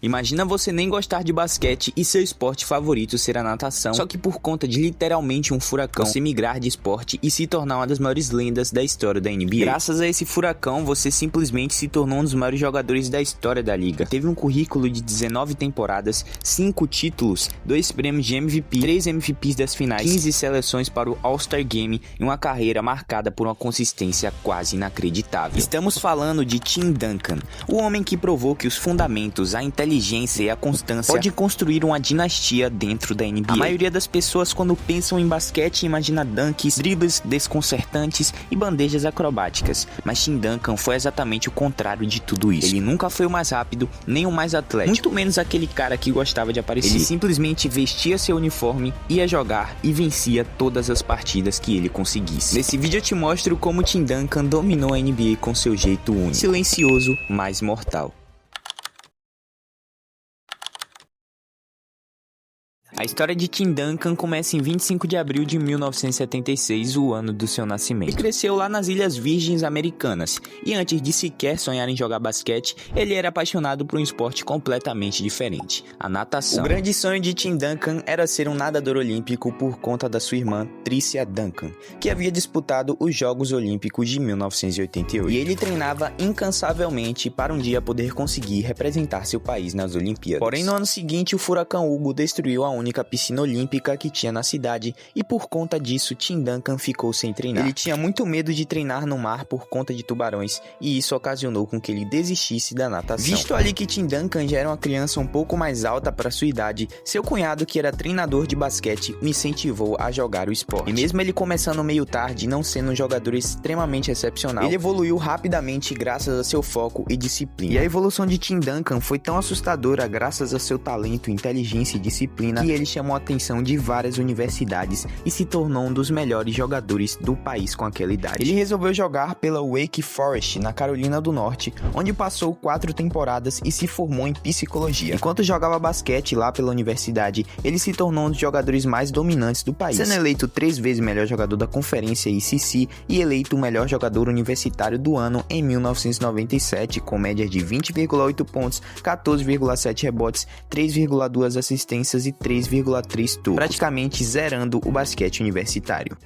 Imagina você nem gostar de basquete e seu esporte favorito ser a natação, só que por conta de literalmente um furacão, você migrar de esporte e se tornar uma das maiores lendas da história da NBA. Graças a esse furacão, você simplesmente se tornou um dos maiores jogadores da história da liga. Teve um currículo de 19 temporadas, 5 títulos, 2 prêmios de MVP, 3 MVPs das finais, 15 seleções para o All-Star Game e uma carreira marcada por uma consistência quase inacreditável. Estamos falando de Tim Duncan, o homem que provou que os fundamentos, a inteligência e a constância podem construir uma dinastia dentro da NBA. A maioria das pessoas, quando pensam em basquete, imagina dunks, dribles desconcertantes e bandejas acrobáticas, mas Tim Duncan foi exatamente o contrário de tudo isso. Ele nunca foi o mais rápido, nem o mais atlético, muito menos aquele cara que gostava de aparecer. Ele simplesmente vestia seu uniforme, ia jogar e vencia todas as partidas que ele conseguisse. Nesse vídeo eu te mostro como Tim Duncan dominou a NBA com seu jeito único, silencioso, mas mortal. A história de Tim Duncan começa em 25 de abril de 1976, o ano do seu nascimento. Ele cresceu lá nas Ilhas Virgens Americanas, e antes de sequer sonhar em jogar basquete, ele era apaixonado por um esporte completamente diferente, a natação. O grande sonho de Tim Duncan era ser um nadador olímpico por conta da sua irmã, Tricia Duncan, que havia disputado os Jogos Olímpicos de 1988. E ele treinava incansavelmente para um dia poder conseguir representar seu país nas Olimpíadas. Porém, no ano seguinte, o furacão Hugo destruiu a única piscina olímpica que tinha na cidade e por conta disso Tim Duncan ficou sem treinar. Ele tinha muito medo de treinar no mar por conta de tubarões e isso ocasionou com que ele desistisse da natação. Visto ali que Tim Duncan já era uma criança um pouco mais alta para sua idade, seu cunhado, que era treinador de basquete, o incentivou a jogar o esporte. E mesmo ele começando meio tarde e não sendo um jogador extremamente excepcional, ele evoluiu rapidamente graças a seu foco e disciplina. E a evolução de Tim Duncan foi tão assustadora graças a seu talento, inteligência e disciplina que ele chamou a atenção de várias universidades e se tornou um dos melhores jogadores do país com aquela idade. Ele resolveu jogar pela Wake Forest, na Carolina do Norte, onde passou 4 temporadas e se formou em psicologia. Enquanto jogava basquete lá pela universidade, ele se tornou um dos jogadores mais dominantes do país, sendo eleito 3 vezes melhor jogador da conferência ICC e eleito o melhor jogador universitário do ano em 1997, com média de 20,8 pontos, 14,7 rebotes, 3,2 assistências e 3,3 tocos, praticamente zerando o basquete universitário.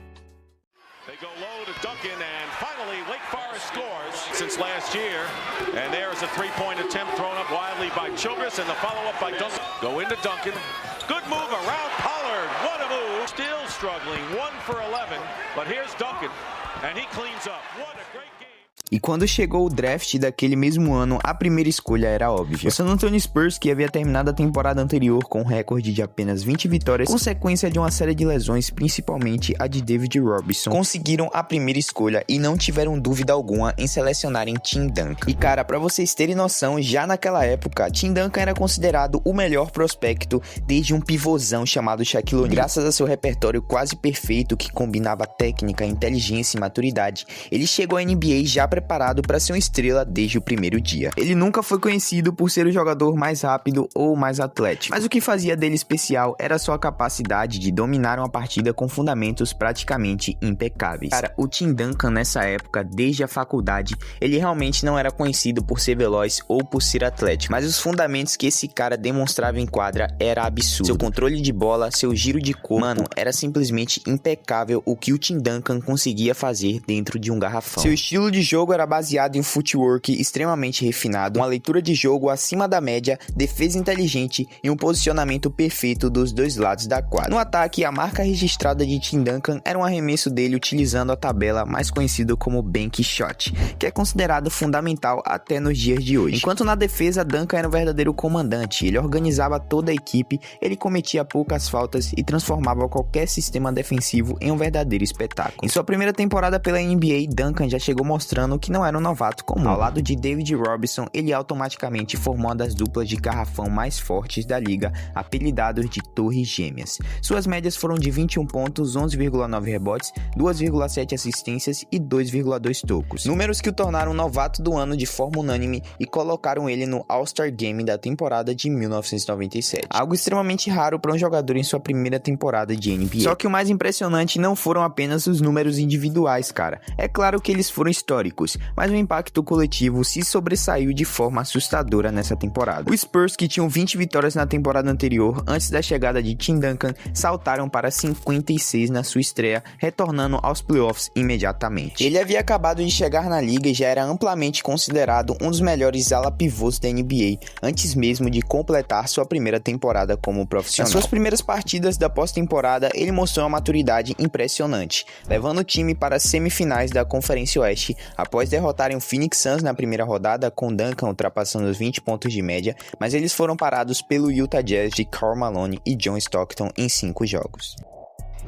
E quando chegou o draft daquele mesmo ano, a primeira escolha era óbvia. O San Antonio Spurs, que havia terminado a temporada anterior com um recorde de apenas 20 vitórias, consequência de uma série de lesões, principalmente a de David Robinson, conseguiram a primeira escolha e não tiveram dúvida alguma em selecionarem Tim Duncan. E cara, pra vocês terem noção, já naquela época, Tim Duncan era considerado o melhor prospecto desde um pivôzão chamado Shaquille O'Neal. Graças a seu repertório quase perfeito que combinava técnica, inteligência e maturidade, ele chegou à NBA já preparado para ser uma estrela desde o primeiro dia. Ele nunca foi conhecido por ser o jogador mais rápido ou mais atlético, mas o que fazia dele especial era sua capacidade de dominar uma partida com fundamentos praticamente impecáveis. Cara, o Tim Duncan nessa época, desde a faculdade, ele realmente não era conhecido por ser veloz ou por ser atlético, mas os fundamentos que esse cara demonstrava em quadra era absurdo. Seu controle de bola, seu giro de corpo, mano, era simplesmente impecável o que o Tim Duncan conseguia fazer dentro de um garrafão. Seu estilo de jogo era baseado em footwork extremamente refinado, uma leitura de jogo acima da média, defesa inteligente e um posicionamento perfeito dos dois lados da quadra. No ataque, a marca registrada de Tim Duncan era um arremesso dele utilizando a tabela mais conhecida como bank shot, que é considerado fundamental até nos dias de hoje. Enquanto na defesa, Duncan era um verdadeiro comandante, ele organizava toda a equipe, ele cometia poucas faltas e transformava qualquer sistema defensivo em um verdadeiro espetáculo. Em sua primeira temporada pela NBA, Duncan já chegou mostrando que não era um novato comum. Ao lado de David Robinson, ele automaticamente formou uma das duplas de garrafão mais fortes da liga, apelidados de Torres Gêmeas. Suas médias foram de 21 pontos, 11,9 rebotes, 2,7 assistências e 2,2 tocos. Números que o tornaram novato do ano de forma unânime e colocaram ele no All-Star Game da temporada de 1997. Algo extremamente raro para um jogador em sua primeira temporada de NBA. Só que o mais impressionante não foram apenas os números individuais, cara. É claro que eles foram históricos. jogos, mas o impacto coletivo se sobressaiu de forma assustadora nessa temporada. Os Spurs, que tinham 20 vitórias na temporada anterior, antes da chegada de Tim Duncan, saltaram para 56 na sua estreia, retornando aos playoffs imediatamente. Ele havia acabado de chegar na liga e já era amplamente considerado um dos melhores ala pivôs da NBA, antes mesmo de completar sua primeira temporada como profissional. Nas suas primeiras partidas da pós-temporada, ele mostrou uma maturidade impressionante, levando o time para as semifinais da Conferência Oeste, após derrotarem o Phoenix Suns na primeira rodada, com Duncan ultrapassando os 20 pontos de média, mas eles foram parados pelo Utah Jazz de Karl Malone e John Stockton em 5 jogos.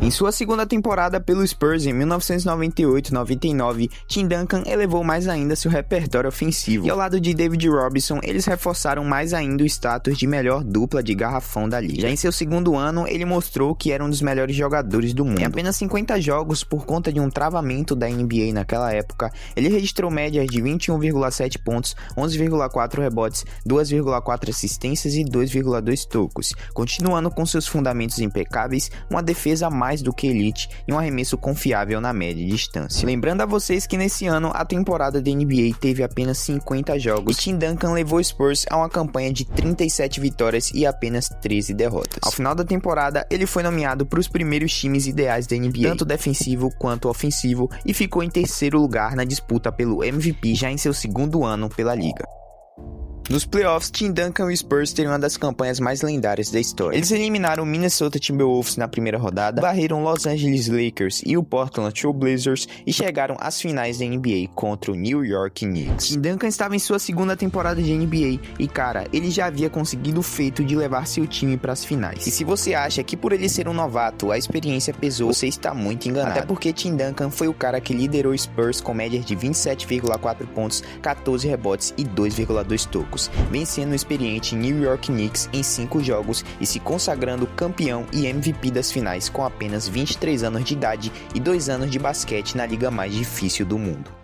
Em sua segunda temporada pelo Spurs, em 1998-99, Tim Duncan elevou mais ainda seu repertório ofensivo, e ao lado de David Robinson, eles reforçaram mais ainda o status de melhor dupla de garrafão da liga. Já em seu segundo ano, ele mostrou que era um dos melhores jogadores do mundo. Em apenas 50 jogos, por conta de um travamento da NBA naquela época, ele registrou médias de 21,7 pontos, 11,4 rebotes, 2,4 assistências e 2,2 tocos, continuando com seus fundamentos impecáveis, uma defesa mais do que elite e um arremesso confiável na média distância. Lembrando a vocês que nesse ano a temporada da NBA teve apenas 50 jogos e Tim Duncan levou o Spurs a uma campanha de 37 vitórias e apenas 13 derrotas. Ao final da temporada, ele foi nomeado para os primeiros times ideais da NBA, tanto defensivo quanto ofensivo, e ficou em terceiro lugar na disputa pelo MVP já em seu segundo ano pela liga. Nos playoffs, Tim Duncan e os Spurs teriam uma das campanhas mais lendárias da história. Eles eliminaram o Minnesota Timberwolves na primeira rodada, varreram Los Angeles Lakers e o Portland Trail Blazers e chegaram às finais da NBA contra o New York Knicks. Tim Duncan estava em sua segunda temporada de NBA e, cara, ele já havia conseguido o feito de levar seu time para as finais. E se você acha que por ele ser um novato a experiência pesou, você está muito enganado. Até porque Tim Duncan foi o cara que liderou os Spurs com médias de 27,4 pontos, 14 rebotes e 2,2 tocos, vencendo o experiente New York Knicks em 5 jogos e se consagrando campeão e MVP das finais com apenas 23 anos de idade e 2 anos de basquete na liga mais difícil do mundo.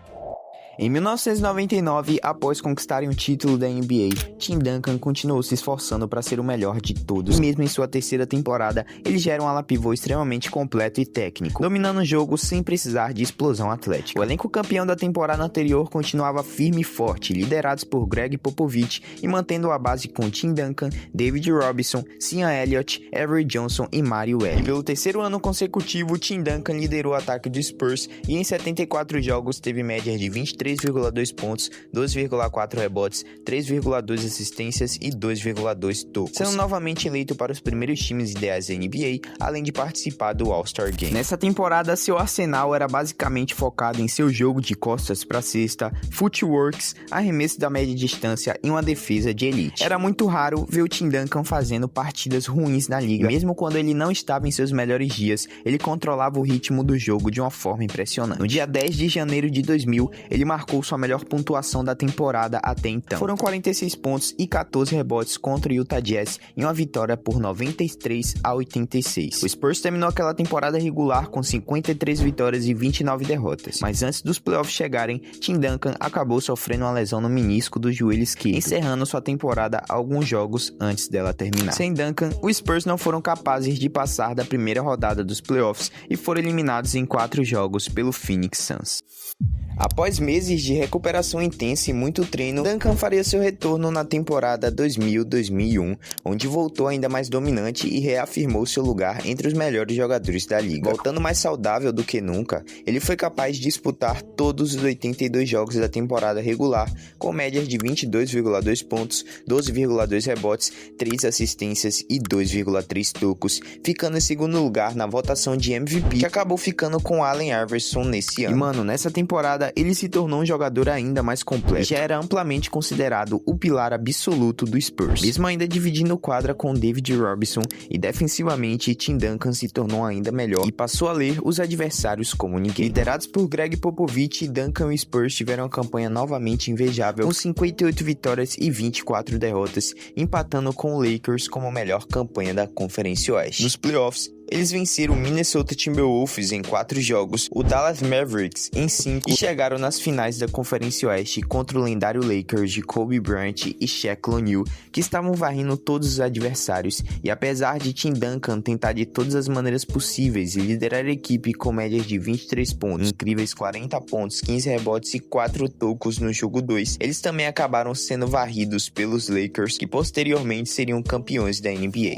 Em 1999, após conquistarem o título da NBA, Tim Duncan continuou se esforçando para ser o melhor de todos. E mesmo em sua terceira temporada, ele já era um ala pivô extremamente completo e técnico, dominando o jogo sem precisar de explosão atlética. O elenco campeão da temporada anterior continuava firme e forte, liderados por Greg Popovich e mantendo a base com Tim Duncan, David Robinson, Sian Elliott, Avery Johnson e Mario Elie. Pelo terceiro ano consecutivo, Tim Duncan liderou o ataque dos Spurs e em 74 jogos teve médias de 23,2 pontos, 2,4 rebotes, 3,2 assistências e 2,2 tocos, sendo novamente eleito para os primeiros times ideais da NBA, além de participar do All-Star Game. Nessa temporada, seu arsenal era basicamente focado em seu jogo de costas para cesta, footworks, arremesso da média distância e uma defesa de elite. Era muito raro ver o Tim Duncan fazendo partidas ruins na liga, e mesmo quando ele não estava em seus melhores dias, ele controlava o ritmo do jogo de uma forma impressionante. No dia 10 de janeiro de 2000, ele marcou sua melhor pontuação da temporada até então. Foram 46 pontos e 14 rebotes contra o Utah Jazz em uma vitória por 93-86. O Spurs terminou aquela temporada regular com 53 vitórias e 29 derrotas, mas antes dos playoffs chegarem, Tim Duncan acabou sofrendo uma lesão no menisco do joelho esquerdo, encerrando sua temporada alguns jogos antes dela terminar. Sem Duncan, os Spurs não foram capazes de passar da primeira rodada dos playoffs e foram eliminados em 4 jogos pelo Phoenix Suns. Após meses de recuperação intensa e muito treino, Duncan faria seu retorno na temporada 2000-2001, onde voltou ainda mais dominante e reafirmou seu lugar entre os melhores jogadores da liga. Voltando mais saudável do que nunca, ele foi capaz de disputar todos os 82 jogos da temporada regular, com médias de 22,2 pontos, 12,2 rebotes, 3 assistências e 2,3 tocos, ficando em segundo lugar na votação de MVP, que acabou ficando com Allen Iverson nesse ano. E mano, nessa temporada ele se tornou um jogador ainda mais completo. Já era amplamente considerado o pilar absoluto do Spurs, mesmo ainda dividindo quadra com David Robinson, e defensivamente Tim Duncan se tornou ainda melhor e passou a ler os adversários como ninguém. Liderados por Greg Popovich, Duncan e Spurs tiveram uma campanha novamente invejável, com 58 vitórias e 24 derrotas, empatando com o Lakers como a melhor campanha da Conferência Oeste. Nos playoffs, eles venceram o Minnesota Timberwolves em 4 jogos, o Dallas Mavericks em 5 e chegaram nas finais da Conferência Oeste contra o lendário Lakers de Kobe Bryant e Shaquille O'Neal, que estavam varrendo todos os adversários, e apesar de Tim Duncan tentar de todas as maneiras possíveis e liderar a equipe com médias de 23 pontos, incríveis 40 pontos, 15 rebotes e 4 tocos no jogo 2, eles também acabaram sendo varridos pelos Lakers, que posteriormente seriam campeões da NBA.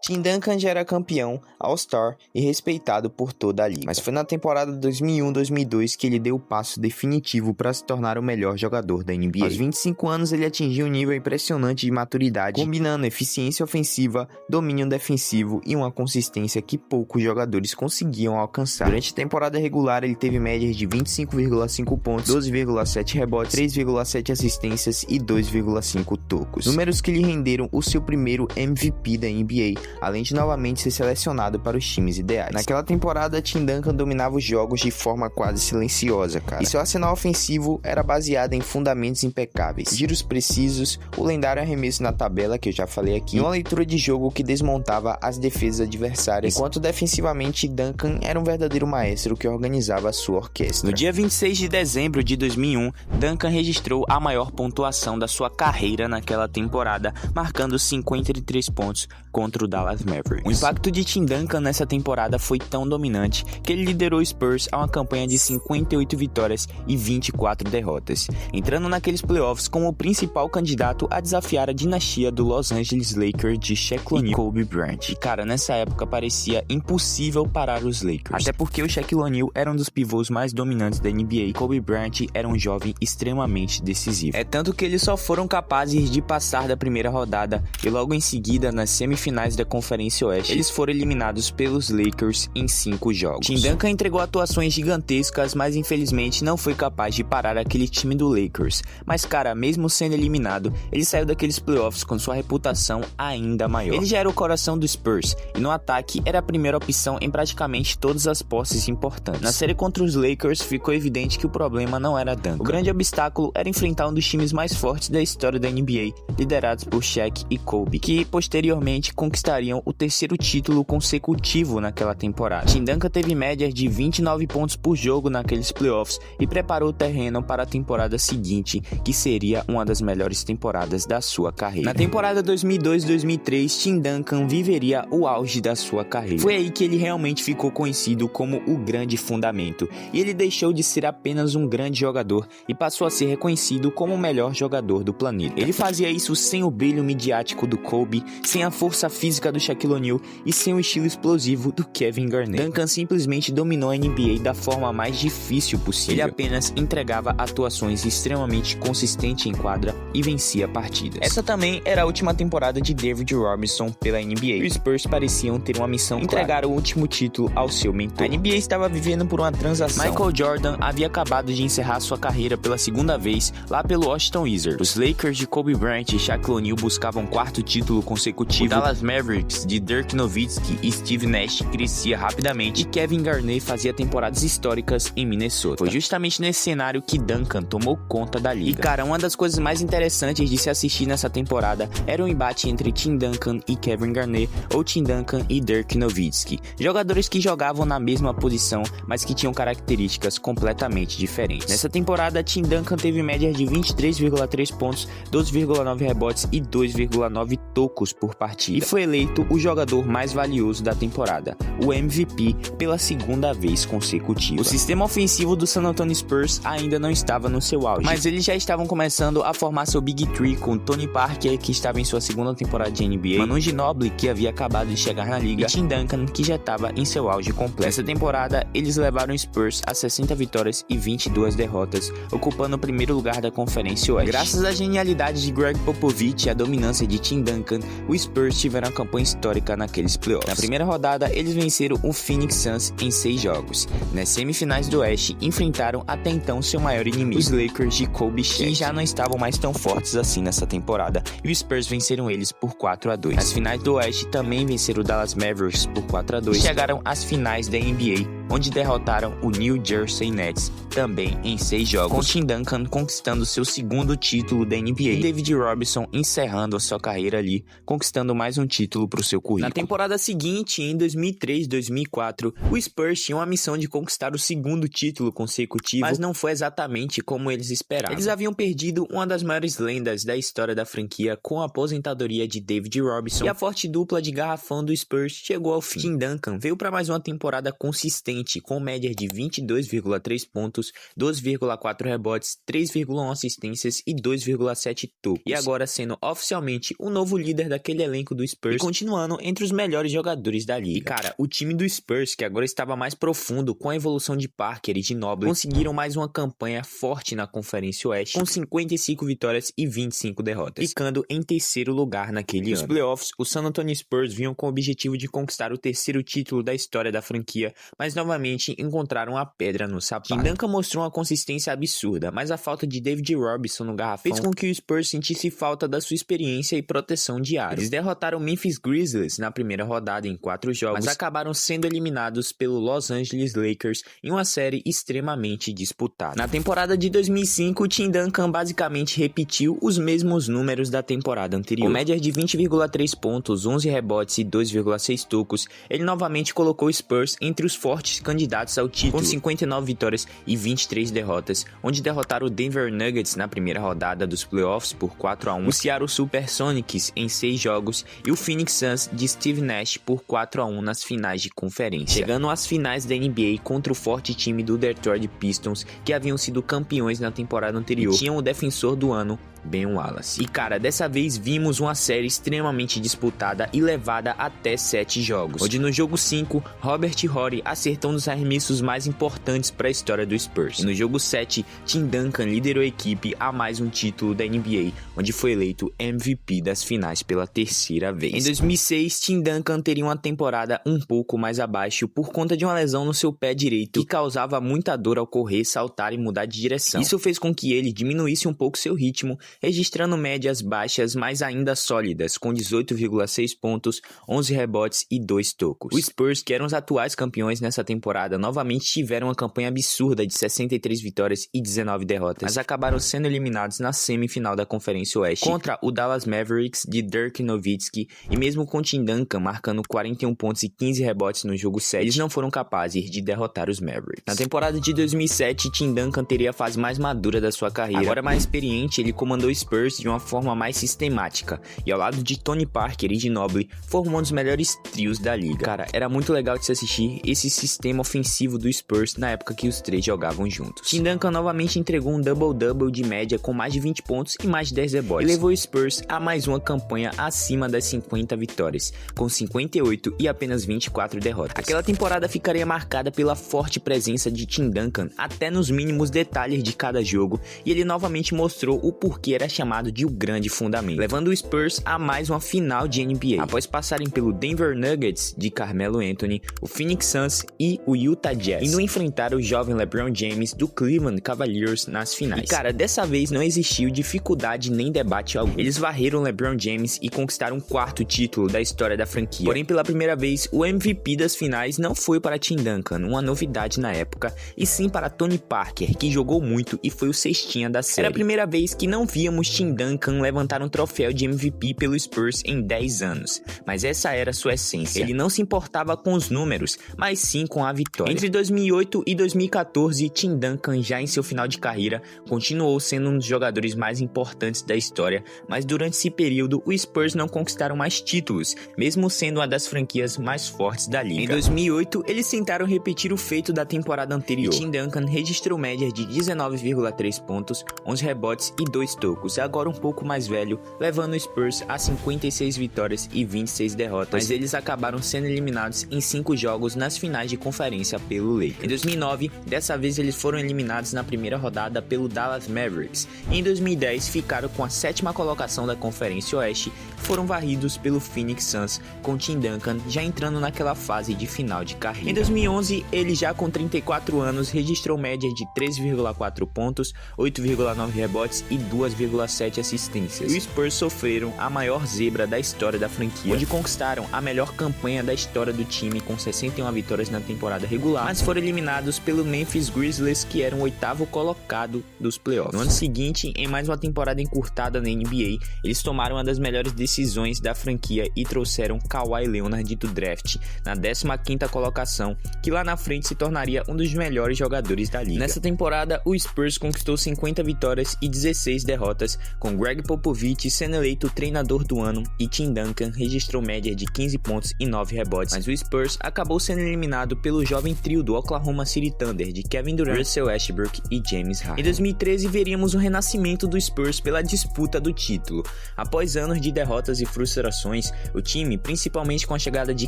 Tim Duncan já era campeão, All-Star e respeitado por toda a liga, mas foi na temporada 2001-2002 que ele deu o passo definitivo para se tornar o melhor jogador da NBA. Aos 25 anos ele atingiu um nível impressionante de maturidade, combinando eficiência ofensiva, domínio defensivo e uma consistência que poucos jogadores conseguiam alcançar. Durante a temporada regular ele teve médias de 25,5 pontos, 12,7 rebotes, 3,7 assistências e 2,5 tocos. Números que lhe renderam o seu primeiro MVP da NBA, além de novamente ser selecionado para os times ideais. Naquela temporada, Tim Duncan dominava os jogos de forma quase silenciosa, e seu arsenal ofensivo era baseado em fundamentos impecáveis, giros precisos, o lendário arremesso na tabela, que eu já falei aqui, e uma leitura de jogo que desmontava as defesas adversárias, enquanto defensivamente Duncan era um verdadeiro maestro que organizava a sua orquestra. No dia 26 de dezembro de 2001, Duncan registrou a maior pontuação da sua carreira naquela temporada, marcando 53 pontos contra o Dallas Mavericks. O impacto de Tim Duncan nessa temporada foi tão dominante que ele liderou o Spurs a uma campanha de 58 vitórias e 24 derrotas, entrando naqueles playoffs como o principal candidato a desafiar a dinastia do Los Angeles Lakers de Shaquille O'Neal e Kobe Bryant. E cara, nessa época parecia impossível parar os Lakers, até porque o Shaquille O'Neal era um dos pivôs mais dominantes da NBA e Kobe Bryant era um jovem extremamente decisivo. É tanto que eles só foram capazes de passar da primeira rodada e logo em seguida, nas semifinais da Conferência Oeste, eles foram eliminados pelos Lakers em 5 jogos. Tim Duncan entregou atuações gigantescas, mas infelizmente não foi capaz de parar aquele time do Lakers. Mas cara, mesmo sendo eliminado, ele saiu daqueles playoffs com sua reputação ainda maior. Ele já era o coração do Spurs, e no ataque era a primeira opção em praticamente todas as posses importantes. Na série contra os Lakers, ficou evidente que o problema não era Duncan. O grande obstáculo era enfrentar um dos times mais fortes da história da NBA, liderados por Shaq e Kobe, que posteriormente conquistariam o terceiro título consecutivo naquela temporada. Tim Duncan teve médias de 29 pontos por jogo naqueles playoffs e preparou o terreno para a temporada seguinte, que seria uma das melhores temporadas da sua carreira. Na temporada 2002-2003, Tim Duncan viveria o auge da sua carreira. Foi aí que ele realmente ficou conhecido como o grande fundamento, e ele deixou de ser apenas um grande jogador e passou a ser reconhecido como o melhor jogador do planeta. Ele fazia isso sem o brilho midiático do Kobe, sem a força física do Shaquille O'Neal e sem o estilo explosivo do Kevin Garnett. Duncan simplesmente dominou a NBA da forma mais difícil possível. Ele apenas entregava atuações extremamente consistentes em quadra e vencia partidas. Essa também era a última temporada de David Robinson pela NBA. Os Spurs pareciam ter uma missão clara: entregar o último título ao seu mentor. A NBA estava vivendo por uma transação. Michael Jordan havia acabado de encerrar sua carreira pela segunda vez lá pelo Washington Wizards. Os Lakers de Kobe Bryant e Shaquille O'Neal buscavam o 4º título consecutivo. O Dallas Mavericks de Dirk Nowitzki e Steve Nash crescia rapidamente e Kevin Garnett fazia temporadas históricas em Minnesota. Foi justamente nesse cenário que Duncan tomou conta da liga. E cara, uma das coisas mais interessantes de se assistir nessa temporada era o embate entre Tim Duncan e Kevin Garnett ou Tim Duncan e Dirk Nowitzki, jogadores que jogavam na mesma posição, mas que tinham características completamente diferentes. Nessa temporada, Tim Duncan teve média de 23,3 pontos, 12,9 rebotes e 2,9 tocos por partida, e foi eleito o jogador mais valioso da temporada, o MVP, pela segunda vez consecutiva. O sistema ofensivo do San Antonio Spurs ainda não estava no seu auge, mas eles já estavam começando a formar seu Big Three com Tony Parker, que estava em sua segunda temporada de NBA, Manu Ginobili, que havia acabado de chegar na liga, e Tim Duncan, que já estava em seu auge completo. Nessa temporada, eles levaram o Spurs a 60 vitórias e 22 derrotas, ocupando o primeiro lugar da Conferência Oeste. Graças à genialidade de Greg Popovich e à dominância de Tim Duncan, o Spurs tiveram uma campanha histórica naqueles playoffs. Na primeira rodada, eles venceram o Phoenix Suns em 6 jogos. Nas semifinais do Oeste, enfrentaram até então seu maior inimigo, os Lakers de Kobe e Shaq, que já não estavam mais tão fortes assim nessa temporada, e os Spurs venceram eles por 4-2. As finais do Oeste também venceram o Dallas Mavericks por 4-2 e chegaram às finais da NBA, onde derrotaram o New Jersey Nets também em 6 jogos, com Tim Duncan conquistando seu segundo título da NBA e David Robinson encerrando a sua carreira ali, conquistando mais um título para o seu currículo. Na temporada seguinte, em 2003-2004, o Spurs tinha a missão de conquistar o segundo título consecutivo, mas não foi exatamente como eles esperavam. Eles haviam perdido uma das maiores lendas da história da franquia com a aposentadoria de David Robinson, e a forte dupla de garrafão do Spurs chegou ao fim. Tim Duncan veio para mais uma temporada consistente, com média de 22,3 pontos, 2,4 rebotes, 3,1 assistências e 2,7 tocos. E agora sendo oficialmente o novo líder daquele elenco do Spurs e continuando entre os melhores jogadores da liga. E cara, o time do Spurs, que agora estava mais profundo com a evolução de Parker e de Ginobili, conseguiram mais uma campanha forte na Conferência Oeste, com 55 vitórias e 25 derrotas, ficando em terceiro lugar naquele ano. Nos playoffs, o San Antonio Spurs vinham com o objetivo de conquistar o terceiro título da história da franquia, mas novamente encontraram a pedra no sapato. Tim Duncan mostrou uma consistência absurda, mas a falta de David Robinson no garrafão fez com que o Spurs sentisse falta da sua experiência e proteção de aro. Eles derrotaram o Memphis Grizzlies na primeira rodada em 4 jogos, mas acabaram sendo eliminados pelo Los Angeles Lakers em uma série extremamente disputada. Na temporada de 2005, Tim Duncan basicamente repetiu os mesmos números da temporada anterior. Com média de 20,3 pontos, 11 rebotes e 2,6 tocos, ele novamente colocou o Spurs entre os fortes candidatos ao título, com 59 vitórias e 23 derrotas, onde derrotaram o Denver Nuggets na primeira rodada dos playoffs por 4-1, o Seattle Supersonics em 6 jogos e o Phoenix Suns de Steve Nash por 4-1 nas finais de conferência, chegando às finais da NBA contra o forte time do Detroit Pistons, que haviam sido campeões na temporada anterior e tinham o defensor do ano, Ben Wallace. E cara, dessa vez vimos uma série extremamente disputada e levada até 7 jogos, onde no jogo 5, Robert Horry acertou um dos arremessos mais importantes para a história do Spurs. E no jogo 7, Tim Duncan liderou a equipe a mais um título da NBA, onde foi eleito MVP das finais pela terceira vez. Em 2006, Tim Duncan teria uma temporada um pouco mais abaixo por conta de uma lesão no seu pé direito que causava muita dor ao correr, saltar e mudar de direção. Isso fez com que ele diminuísse um pouco seu ritmo, registrando médias baixas, mas ainda sólidas, com 18,6 pontos, 11 rebotes e 2 tocos. Os Spurs, que eram os atuais campeões nessa temporada, novamente tiveram uma campanha absurda de 63 vitórias e 19 derrotas, mas acabaram sendo eliminados na semifinal da Conferência Oeste contra o Dallas Mavericks de Dirk Nowitzki, e mesmo com Tim Duncan marcando 41 pontos e 15 rebotes no jogo 7, eles não foram capazes de derrotar os Mavericks. Na temporada de 2007, Tim Duncan teria a fase mais madura da sua carreira. Agora mais experiente, ele comandou o Spurs de uma forma mais sistemática, e ao lado de Tony Parker e Ginobili, formou um dos melhores trios da liga. Cara, era muito legal de se assistir esse sistema ofensivo do Spurs na época que os três jogavam juntos. Tim Duncan novamente entregou um double-double de média com mais de 20 pontos e mais de 10 rebotes, e levou o Spurs a mais uma campanha acima das 50 vitórias, com 58 e apenas 24 derrotas. Aquela temporada ficaria marcada pela forte presença de Tim Duncan até nos mínimos detalhes de cada jogo, e ele novamente mostrou o porquê era chamado de o grande fundamento, levando o Spurs a mais uma final de NBA, após passarem pelo Denver Nuggets de Carmelo Anthony, o Phoenix Suns e o Utah Jazz, indo enfrentar o jovem LeBron James do Cleveland Cavaliers nas finais. E cara, dessa vez não existiu dificuldade nem debate algum. Eles varreram LeBron James e conquistaram o 4º título da história da franquia. Porém, pela primeira vez, o MVP das finais não foi para Tim Duncan, uma novidade na época, e sim para Tony Parker, que jogou muito e foi o cestinha da série. Era a primeira vez que não víamos Tim Duncan levantar um troféu de MVP pelo Spurs em 10 anos, mas essa era sua essência. Ele não se importava com os números, mas sim com a vitória. Entre 2008 e 2014, Tim Duncan, já em seu final de carreira, continuou sendo um dos jogadores mais importantes da história, mas durante esse período, os Spurs não conquistaram mais títulos, mesmo sendo uma das franquias mais fortes da liga. Em 2008, eles tentaram repetir o feito da temporada anterior, e Tim Duncan registrou médias de 19,3 pontos, 11 rebotes e 2 tocos, agora um pouco mais velho, levando o Spurs a 56 vitórias e 26 derrotas, mas eles acabaram sendo eliminados em 5 jogos nas finais de conferência pelo Lakers. Em 2009, dessa vez eles foram eliminados na primeira rodada pelo Dallas Mavericks, e em 2010 ficaram com a 7ª colocação da Conferência Oeste, foram varridos pelo Phoenix Suns, com Tim Duncan já entrando naquela fase de final de carreira. Em 2011, ele já com 34 anos registrou média de 3,4 pontos, 8,9 rebotes e 2 2,7 assistências. Os Spurs sofreram a maior zebra da história da franquia, onde conquistaram a melhor campanha da história do time com 61 vitórias na temporada regular, mas foram eliminados pelo Memphis Grizzlies, que era o 8º colocado dos playoffs. No ano seguinte, em mais uma temporada encurtada na NBA, eles tomaram uma das melhores decisões da franquia e trouxeram Kawhi Leonard do draft na 15ª colocação, que lá na frente se tornaria um dos melhores jogadores da liga. Nessa temporada, o Spurs conquistou 50 vitórias e 16 derrotas, com Greg Popovich sendo eleito treinador do ano e Tim Duncan registrou média de 15 pontos e 9 rebotes, mas o Spurs acabou sendo eliminado pelo jovem trio do Oklahoma City Thunder de Kevin Durant, Russell Westbrook e James Harden. Em 2013, veríamos o renascimento do Spurs pela disputa do título. Após anos de derrotas e frustrações, o time, principalmente com a chegada de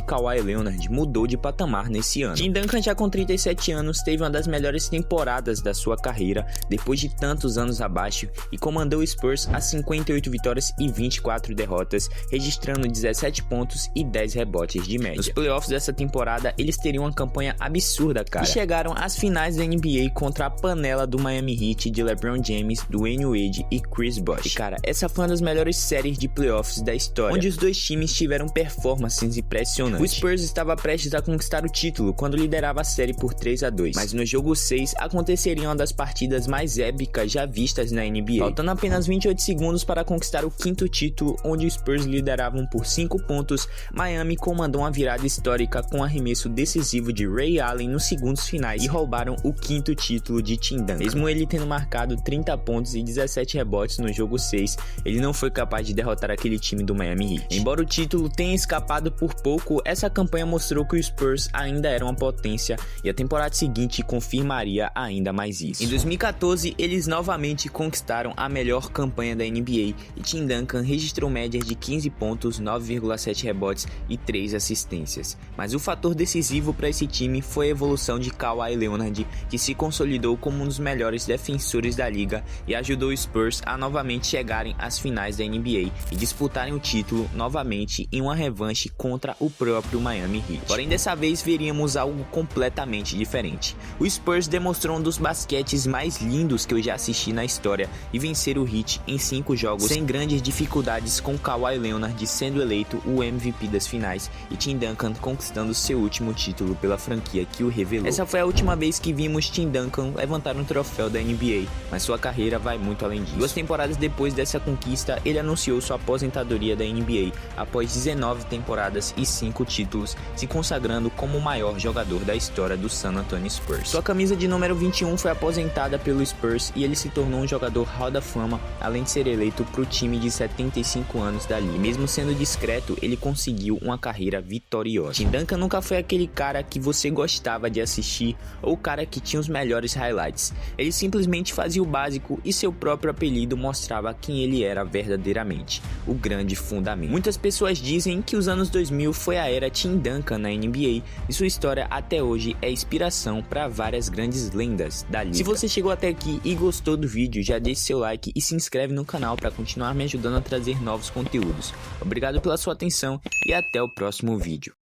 Kawhi Leonard, mudou de patamar nesse ano. Tim Duncan, já com 37 anos, teve uma das melhores temporadas da sua carreira depois de tantos anos abaixo e comandou o Spurs a 58 vitórias e 24 derrotas, registrando 17 pontos e 10 rebotes de média. Nos playoffs dessa temporada, eles teriam uma campanha absurda, cara, e chegaram às finais da NBA contra a panela do Miami Heat de LeBron James, Dwayne Wade e Chris Bosh. E cara, essa foi uma das melhores séries de playoffs da história, onde os dois times tiveram performances impressionantes. O Spurs estava prestes a conquistar o título quando liderava a série por 3-2, mas no jogo 6 aconteceria uma das partidas mais épicas já vistas na NBA. Faltando apenas 28 segundos para conquistar o 5º título, onde os Spurs lideravam por 5 pontos, Miami comandou uma virada histórica com um arremesso decisivo de Ray Allen nos segundos finais e roubaram o 5º título de Tim Duncan. Mesmo ele tendo marcado 30 pontos e 17 rebotes no jogo 6, ele não foi capaz de derrotar aquele time do Miami Heat. Embora o título tenha escapado por pouco, essa campanha mostrou que o Spurs ainda era uma potência e a temporada seguinte confirmaria ainda mais isso. Em 2014, eles novamente conquistaram a melhor campanha da NBA e Tim Duncan registrou médias de 15 pontos, 9,7 rebotes e 3 assistências. Mas o fator decisivo para esse time foi a evolução de Kawhi Leonard, que se consolidou como um dos melhores defensores da liga e ajudou os Spurs a novamente chegarem às finais da NBA e disputarem o título novamente em uma revanche contra o próprio Miami Heat. Porém, dessa vez veríamos algo completamente diferente. O Spurs demonstrou um dos basquetes mais lindos que eu já assisti na história e vencer o Heat em 5 jogos sem grandes dificuldades, com Kawhi Leonard sendo eleito o MVP das finais e Tim Duncan conquistando seu último título pela franquia que o revelou. Essa foi a última vez que vimos Tim Duncan levantar um troféu da NBA, mas sua carreira vai muito além disso. 2 temporadas depois dessa conquista, ele anunciou sua aposentadoria da NBA após 19 temporadas e 5 títulos, se consagrando como o maior jogador da história do San Antonio Spurs. Sua camisa de número 21 foi aposentada pelo Spurs e ele se tornou um jogador Hall da Fama, além de ser eleito para o time de 75 anos da liga. Mesmo sendo discreto, ele conseguiu uma carreira vitoriosa. Tim Duncan nunca foi aquele cara que você gostava de assistir ou o cara que tinha os melhores highlights. Ele simplesmente fazia o básico e seu próprio apelido mostrava quem ele era verdadeiramente, o grande fundamento. Muitas pessoas dizem que os anos 2000 foi a era Tim Duncan na NBA e sua história até hoje é inspiração para várias grandes lendas da liga. Se você chegou até aqui e gostou do vídeo, já deixe seu like e se inscreve no canal para continuar me ajudando a trazer novos conteúdos. Obrigado pela sua atenção e até o próximo vídeo.